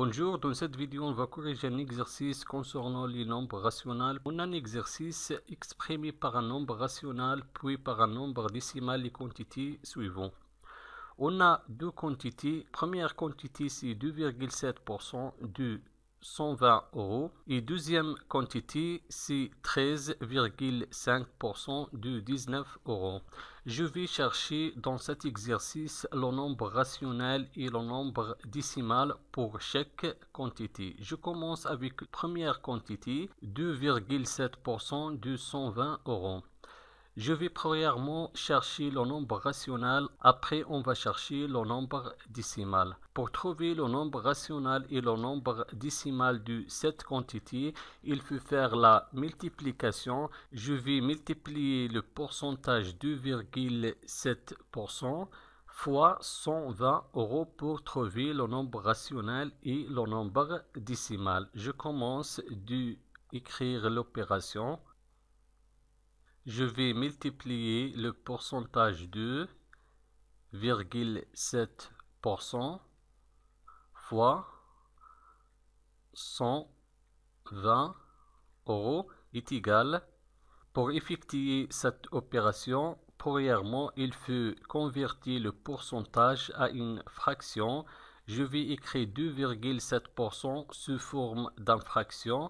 Bonjour, dans cette vidéo, on va corriger un exercice concernant les nombres rationnels. On a un exercice exprimé par un nombre rationnel, puis par un nombre décimal, les quantités suivantes. On a deux quantités. Première quantité, c'est 2,7% de 120 euros. Et deuxième quantité, c'est 13,5% de 19 euros. Je vais chercher dans cet exercice le nombre rationnel et le nombre décimal pour chaque quantité. Je commence avec la première quantité, 2,7% de 120 euros. Je vais premièrement chercher le nombre rationnel, après on va chercher le nombre décimal. Pour trouver le nombre rationnel et le nombre décimal de cette quantité, il faut faire la multiplication. Je vais multiplier le pourcentage 2,7% fois 120 euros pour trouver le nombre rationnel et le nombre décimal. Je commence d'écrire l'opération. Je vais multiplier le pourcentage de 2,7% fois 120 euros est égal. Pour effectuer cette opération, premièrement, il faut convertir le pourcentage à une fraction. Je vais écrire 2,7% sous forme d'une fraction.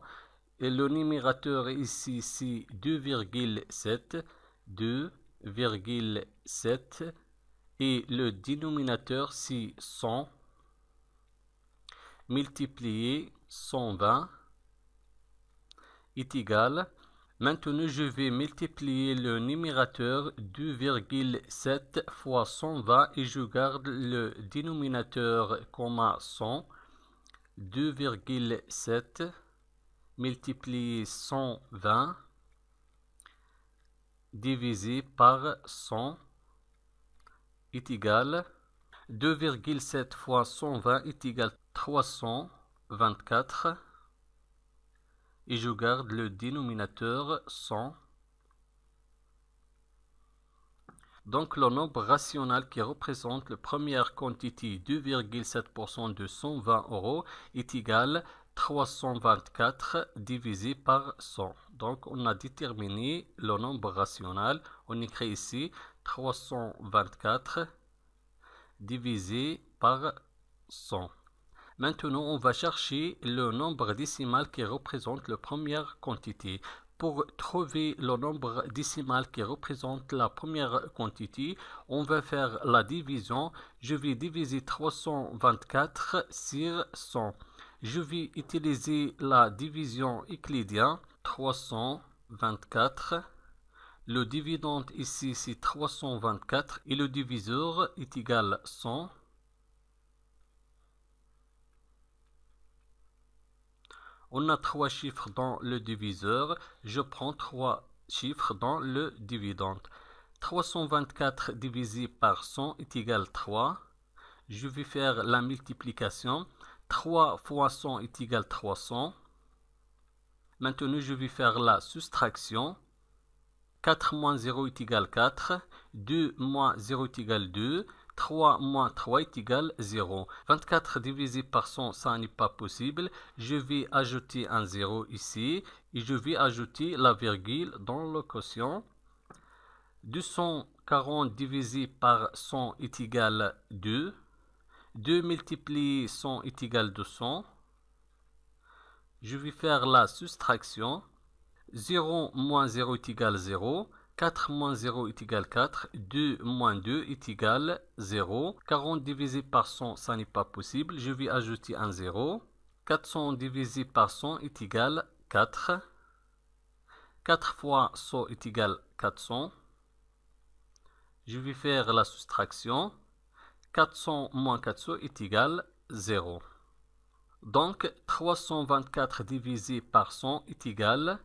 Et le numérateur ici, c'est 2,7 et le dénominateur, c'est 100 multiplié 120 est égal. Maintenant, je vais multiplier le numérateur 2,7 fois 120 et je garde le dénominateur comme 100. 2,7 multiplié 120 divisé par 100 est égal 2,7 fois 120 est égal 324 et je garde le dénominateur 100. Donc le nombre rationnel qui représente la première quantité 2,7% de 120 euros est égal 324 divisé par 100. Donc on a déterminé le nombre rationnel. On écrit ici 324 divisé par 100. Maintenant on va chercher le nombre décimal qui représente la première quantité. Pour trouver le nombre décimal qui représente la première quantité, on va faire la division. Je vais diviser 324 sur 100. Je vais utiliser la division euclidienne. 324. Le dividende ici, c'est 324 et le diviseur est égal à 100. On a trois chiffres dans le diviseur. Je prends trois chiffres dans le dividende. 324 divisé par 100 est égal à 3. Je vais faire la multiplication. 3 fois 100 est égal à 300. Maintenant, je vais faire la soustraction. 4 moins 0 est égal à 4. 2 moins 0 est égal à 2. 3 moins 3 est égal à 0. 24 divisé par 100, ça n'est pas possible. Je vais ajouter un 0 ici. Et je vais ajouter la virgule dans le quotient. 240 divisé par 100 est égal à 2. 2 multiplié 100 est égal à 200. Je vais faire la soustraction. 0 moins 0 est égal à 0. 4 moins 0 est égal à 4. 2 moins 2 est égal à 0. 40 divisé par 100, ça n'est pas possible. Je vais ajouter un 0. 400 divisé par 100 est égal à 4. 4 fois 100 est égal à 400. Je vais faire la soustraction. 400 moins 400 est égal à 0. Donc, 324 divisé par 100 est égal à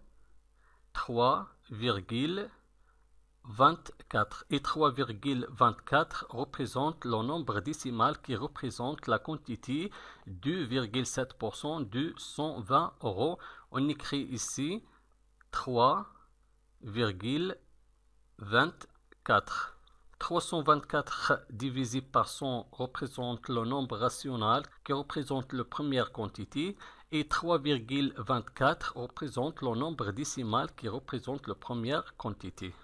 3,24. Et 3,24 représente le nombre décimal qui représente la quantité 2,7% de 120 euros. On écrit ici 3,24. 324 divisé par 100 représente le nombre rationnel qui représente la première quantité et 3,24 représente le nombre décimal qui représente la première quantité.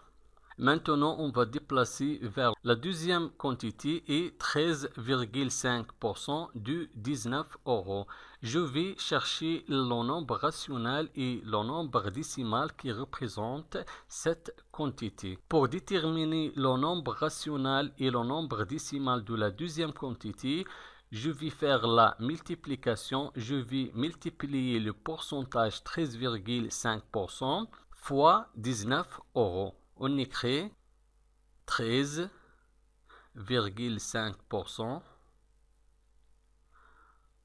Maintenant, on va déplacer vers la deuxième quantité et 13,5% de 19 euros. Je vais chercher le nombre rationnel et le nombre décimal qui représente cette quantité. Pour déterminer le nombre rationnel et le nombre décimal de la deuxième quantité, je vais faire la multiplication. Je vais multiplier le pourcentage 13,5% fois 19 euros. On écrit 13,5%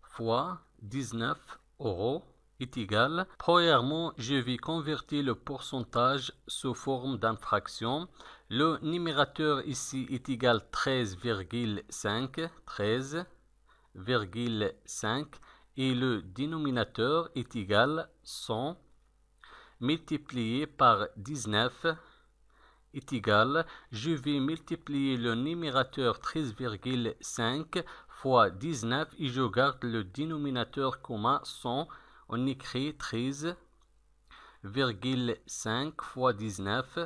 fois 19 euros est égal. Premièrement, je vais convertir le pourcentage sous forme d'une fraction. Le numérateur ici est égal 13,5 et le dénominateur est égal 100 multiplié par 19 est égal, je vais multiplier le numérateur 13,5 fois 19 et je garde le dénominateur commun 100. On écrit 13,5 fois 19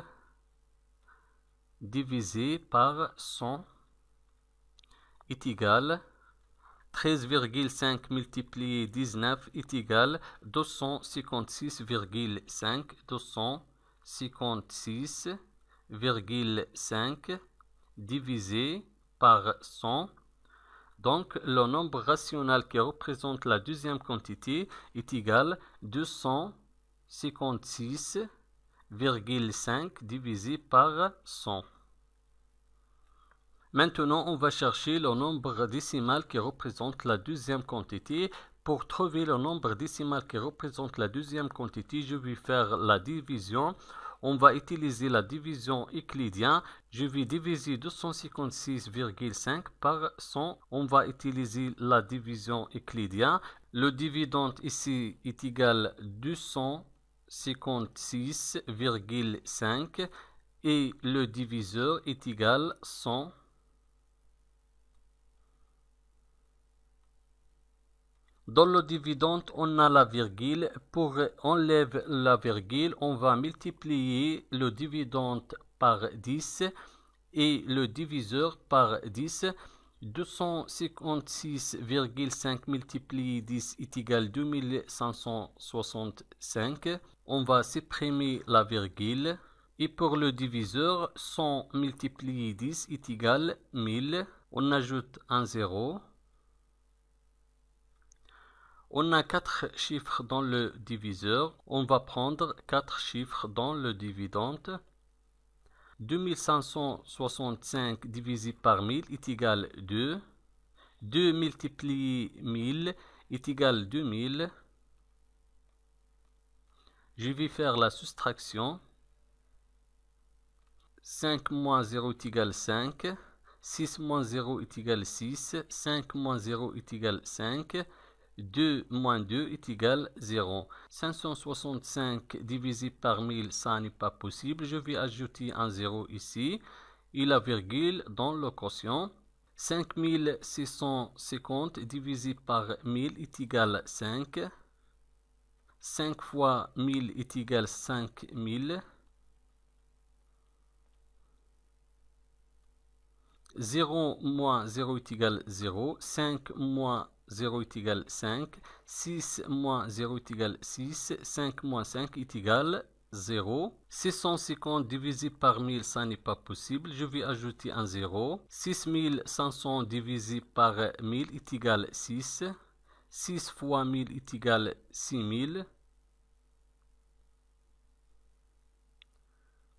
divisé par 100 est égal 13,5 multiplié 19 est égal 256,5 256,5 divisé par 100. Donc, le nombre rationnel qui représente la deuxième quantité est égal 256,5 divisé par 100. Maintenant, on va chercher le nombre décimal qui représente la deuxième quantité. Pour trouver le nombre décimal qui représente la deuxième quantité, je vais faire la division. On va utiliser la division euclidienne. Je vais diviser 256,5 par 100. On va utiliser la division euclidienne. Le dividende ici est égal à 256,5 et le diviseur est égal à 100. Dans le dividende, on a la virgule. Pour enlever la virgule, on va multiplier le dividende par 10 et le diviseur par 10. 256,5 multiplié 10 est égal à 2565. On va supprimer la virgule. Et pour le diviseur, 100 multiplié 10 est égal à 1000. On ajoute un 0. On a 4 chiffres dans le diviseur. On va prendre 4 chiffres dans le dividende. 2565 divisé par 1000 est égal à 2. 2 multiplié 1000 est égal à 2000. Je vais faire la soustraction. 5 moins 0 est égal à 5. 6 moins 0 est égal à 6. 5 moins 0 est égal à 5. 2 moins 2 est égal à 0. 565 divisé par 1000, ça n'est pas possible. Je vais ajouter un 0 ici et la virgule dans le quotient. 5650 divisé par 1000 est égal à 5. 5 fois 1000 est égal à 5000. 0 moins 0 est égal à 0. 5 moins 0 est égal à 5. 6 moins 0 est égal à 6. 5 moins 5 est égal à 0. 650 divisé par 1000, ça n'est pas possible. Je vais ajouter un 0. 6500 divisé par 1000 est égal à 6. 6 fois 1000 est égal à 6000.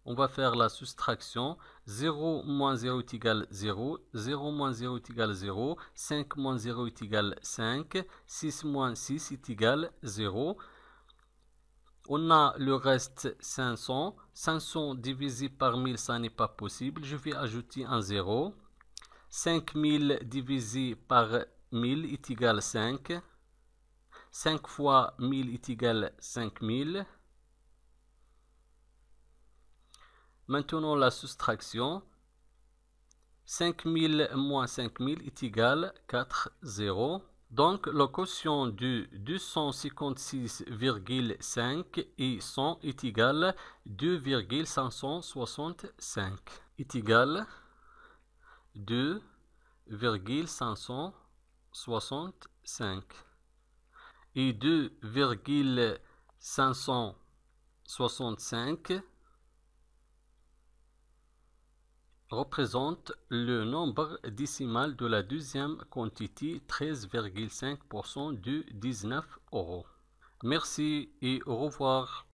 On va faire la soustraction. 0 moins 0 est égal à 0. 0 moins 0 est égal à 0. 5 moins 0 est égal à 5. 6 moins 6 est égal à 0. On a le reste 500. 500 divisé par 1000, ça n'est pas possible. Je vais ajouter un 0. 5000 divisé par 1000 est égal à 5. 5 fois 1000 est égal à 5000. Maintenant la soustraction. 5000 moins 5000 est égal 4 0. Donc, le quotient de 256,5 et 100 est égal 2,565. Est égal 2,565. Et 2,565 représente le nombre décimal de la deuxième quantité, 13,5% de 19 euros. Merci et au revoir.